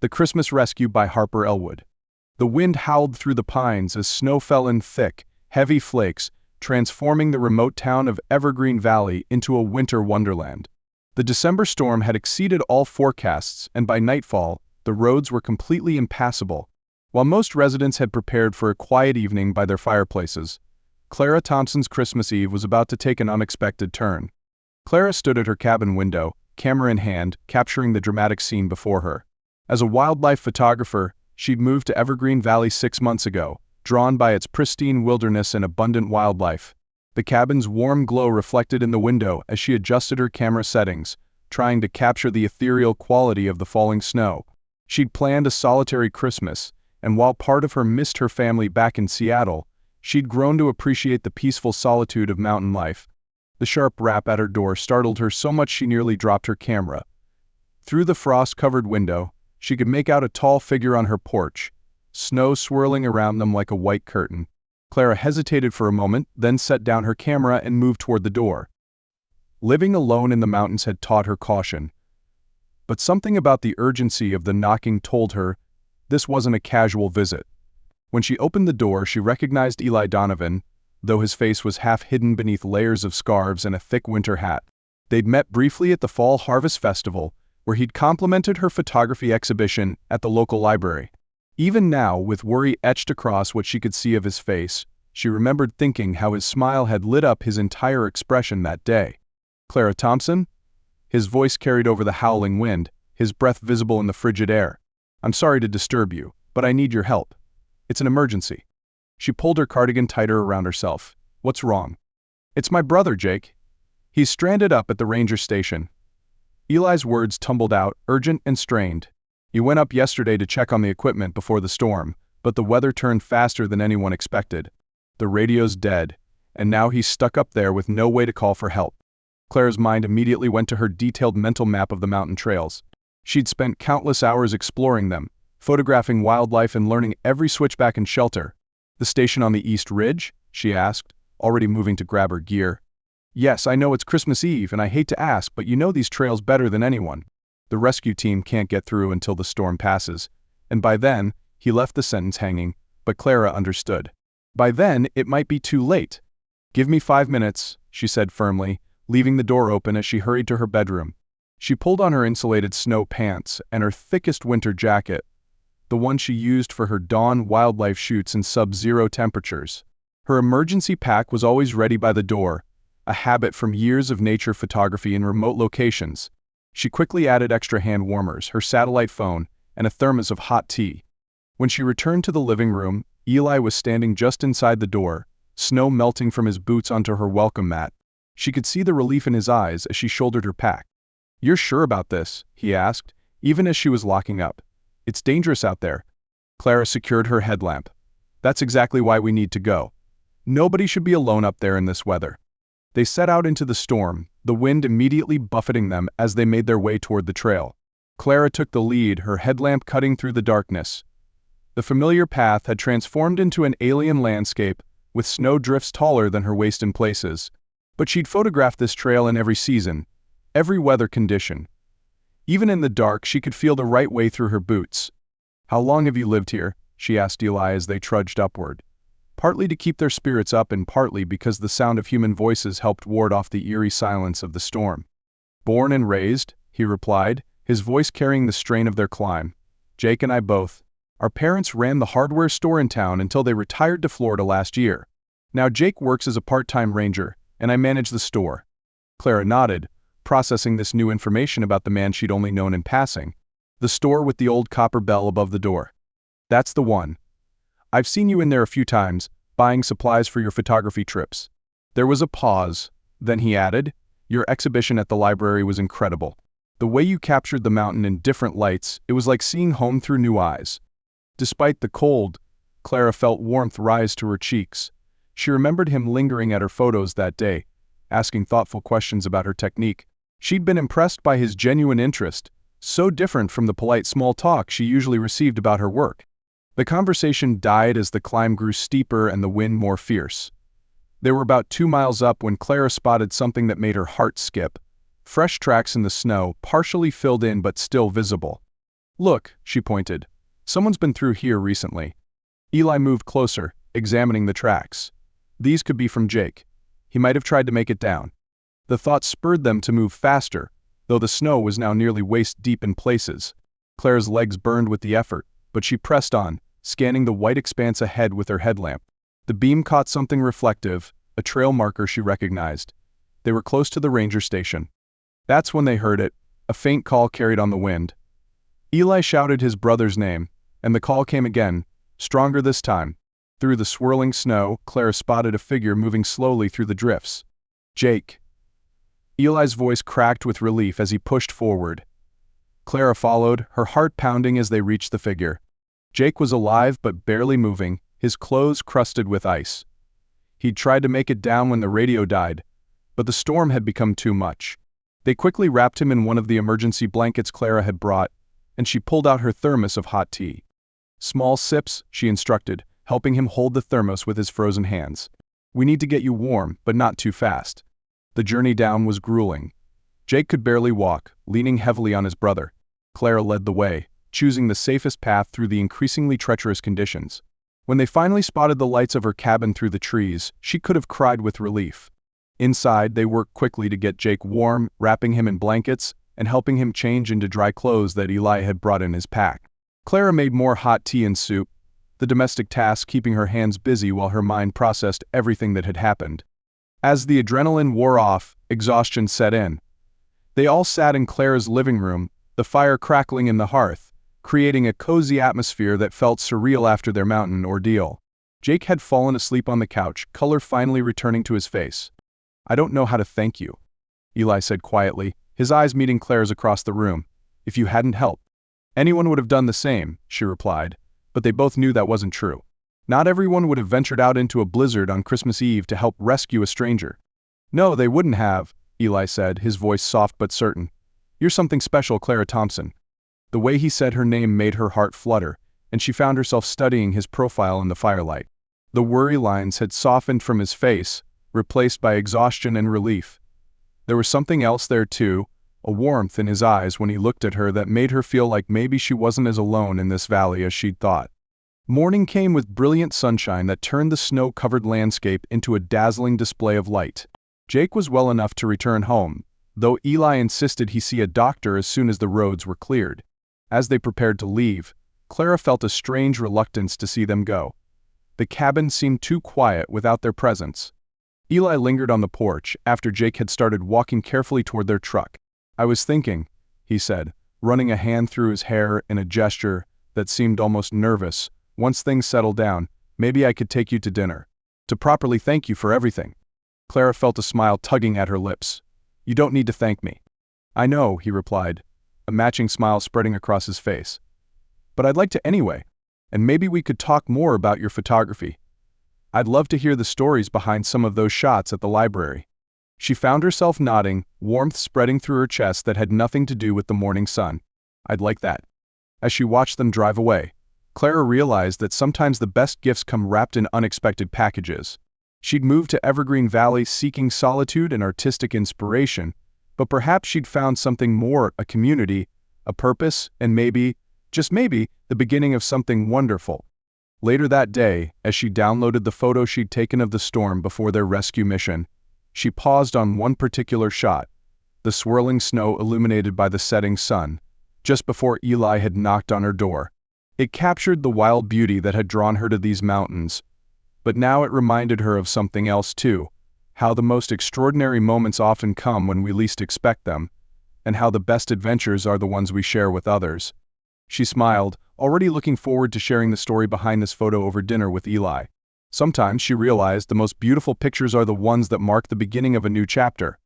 The Christmas Rescue by Harper Elwood. The wind howled through the pines as snow fell in thick, heavy flakes, transforming the remote town of Evergreen Valley into a winter wonderland. The December storm had exceeded all forecasts, and by nightfall, the roads were completely impassable. While most residents had prepared for a quiet evening by their fireplaces, Clara Thompson's Christmas Eve was about to take an unexpected turn. Clara stood at her cabin window, camera in hand, capturing the dramatic scene before her. As a wildlife photographer, she'd moved to Evergreen Valley 6 months ago, drawn by its pristine wilderness and abundant wildlife. The cabin's warm glow reflected in the window as she adjusted her camera settings, trying to capture the ethereal quality of the falling snow. She'd planned a solitary Christmas, and while part of her missed her family back in Seattle, she'd grown to appreciate the peaceful solitude of mountain life. The sharp rap at her door startled her so much she nearly dropped her camera. Through the frost-covered window, she could make out a tall figure on her porch, snow swirling around them like a white curtain. Clara hesitated for a moment, then set down her camera and moved toward the door. Living alone in the mountains had taught her caution. But something about the urgency of the knocking told her this wasn't a casual visit. When she opened the door, she recognized Eli Donovan, though his face was half hidden beneath layers of scarves and a thick winter hat. They'd met briefly at the Fall Harvest Festival, where he'd complimented her photography exhibition at the local library. Even now, with worry etched across what she could see of his face, she remembered thinking how his smile had lit up his entire expression that day. "Clara Thompson?" His voice carried over the howling wind, his breath visible in the frigid air. "I'm sorry to disturb you, but I need your help. It's an emergency." She pulled her cardigan tighter around herself. "What's wrong?" "It's my brother, Jake. He's stranded up at the ranger station." Eli's words tumbled out, urgent and strained. "He went up yesterday to check on the equipment before the storm, but the weather turned faster than anyone expected. The radio's dead, and now he's stuck up there with no way to call for help." Clara's mind immediately went to her detailed mental map of the mountain trails. She'd spent countless hours exploring them, photographing wildlife and learning every switchback and shelter. "The station on the East Ridge?" she asked, already moving to grab her gear. "Yes, I know it's Christmas Eve, and I hate to ask, but you know these trails better than anyone. The rescue team can't get through until the storm passes." And by then, he left the sentence hanging, but Clara understood. By then, it might be too late. "Give me 5 minutes," she said firmly, leaving the door open as she hurried to her bedroom. She pulled on her insulated snow pants and her thickest winter jacket, the one she used for her dawn wildlife shoots in sub-zero temperatures. Her emergency pack was always ready by the door, a habit from years of nature photography in remote locations. She quickly added extra hand warmers, her satellite phone, and a thermos of hot tea. When she returned to the living room, Eli was standing just inside the door, snow melting from his boots onto her welcome mat. She could see the relief in his eyes as she shouldered her pack. "You're sure about this?" he asked, even as she was locking up. "It's dangerous out there." Clara secured her headlamp. "That's exactly why we need to go. Nobody should be alone up there in this weather." They set out into the storm, the wind immediately buffeting them as they made their way toward the trail. Clara took the lead, her headlamp cutting through the darkness. The familiar path had transformed into an alien landscape, with snow drifts taller than her waist in places. But she'd photographed this trail in every season, every weather condition. Even in the dark, she could feel the right way through her boots. "How long have you lived here?" she asked Eli as they trudged upward. Partly to keep their spirits up and partly because the sound of human voices helped ward off the eerie silence of the storm. "Born and raised," he replied, his voice carrying the strain of their climb. "Jake and I both. Our parents ran the hardware store in town until they retired to Florida last year. Now Jake works as a part-time ranger, and I manage the store." Clara nodded, processing this new information about the man she'd only known in passing. "The store with the old copper bell above the door. That's the one. I've seen you in there a few times, buying supplies for your photography trips." There was a pause. Then he added, "Your exhibition at the library was incredible. The way you captured the mountain in different lights, it was like seeing home through new eyes." Despite the cold, Clara felt warmth rise to her cheeks. She remembered him lingering at her photos that day, asking thoughtful questions about her technique. She'd been impressed by his genuine interest, so different from the polite small talk she usually received about her work. The conversation died as the climb grew steeper and the wind more fierce. They were about 2 miles up when Clara spotted something that made her heart skip. Fresh tracks in the snow, partially filled in but still visible. "Look," she pointed. "Someone's been through here recently." Eli moved closer, examining the tracks. These could be from Jake. He might have tried to make it down. The thought spurred them to move faster, though the snow was now nearly waist-deep in places. Clara's legs burned with the effort, but she pressed on, scanning the white expanse ahead with her headlamp. The beam caught something reflective, a trail marker she recognized. They were close to the ranger station. That's when they heard it, a faint call carried on the wind. Eli shouted his brother's name, and the call came again, stronger this time. Through the swirling snow, Clara spotted a figure moving slowly through the drifts. "Jake." Eli's voice cracked with relief as he pushed forward. Clara followed, her heart pounding as they reached the figure. Jake was alive but barely moving, his clothes crusted with ice. He'd tried to make it down when the radio died, but the storm had become too much. They quickly wrapped him in one of the emergency blankets Clara had brought, and she pulled out her thermos of hot tea. "Small sips," she instructed, helping him hold the thermos with his frozen hands. "We need to get you warm, but not too fast." The journey down was grueling. Jake could barely walk, leaning heavily on his brother. Clara led the way, choosing the safest path through the increasingly treacherous conditions. When they finally spotted the lights of her cabin through the trees, she could have cried with relief. Inside, they worked quickly to get Jake warm, wrapping him in blankets and helping him change into dry clothes that Eli had brought in his pack. Clara made more hot tea and soup, the domestic task keeping her hands busy while her mind processed everything that had happened. As the adrenaline wore off, exhaustion set in. They all sat in Clara's living room, the fire crackling in the hearth, creating a cozy atmosphere that felt surreal after their mountain ordeal. Jake had fallen asleep on the couch, color finally returning to his face. "I don't know how to thank you," Eli said quietly, his eyes meeting Clara's across the room. "If you hadn't helped." "Anyone would have done the same," she replied, but they both knew that wasn't true. Not everyone would have ventured out into a blizzard on Christmas Eve to help rescue a stranger. "No, they wouldn't have," Eli said, his voice soft but certain. "You're something special, Clara Thompson." The way he said her name made her heart flutter, and she found herself studying his profile in the firelight. The worry lines had softened from his face, replaced by exhaustion and relief. There was something else there too, a warmth in his eyes when he looked at her that made her feel like maybe she wasn't as alone in this valley as she'd thought. Morning came with brilliant sunshine that turned the snow-covered landscape into a dazzling display of light. Jake was well enough to return home, though Eli insisted he see a doctor as soon as the roads were cleared. As they prepared to leave, Clara felt a strange reluctance to see them go. The cabin seemed too quiet without their presence. Eli lingered on the porch after Jake had started walking carefully toward their truck. "I was thinking," he said, running a hand through his hair in a gesture that seemed almost nervous, "once things settle down, maybe I could take you to dinner. To properly thank you for everything." Clara felt a smile tugging at her lips. "You don't need to thank me." "I know," he replied, a matching smile spreading across his face. "But I'd like to anyway, and maybe we could talk more about your photography. I'd love to hear the stories behind some of those shots at the library." She found herself nodding, warmth spreading through her chest that had nothing to do with the morning sun. "I'd like that." As she watched them drive away, Clara realized that sometimes the best gifts come wrapped in unexpected packages. She'd moved to Evergreen Valley seeking solitude and artistic inspiration, but perhaps she'd found something more, a community, a purpose, and maybe, just maybe, the beginning of something wonderful. Later that day, as she downloaded the photo she'd taken of the storm before their rescue mission, she paused on one particular shot, the swirling snow illuminated by the setting sun, just before Eli had knocked on her door. It captured the wild beauty that had drawn her to these mountains, but now it reminded her of something else too, how the most extraordinary moments often come when we least expect them, and how the best adventures are the ones we share with others. She smiled, already looking forward to sharing the story behind this photo over dinner with Eli. Sometimes she realized the most beautiful pictures are the ones that mark the beginning of a new chapter.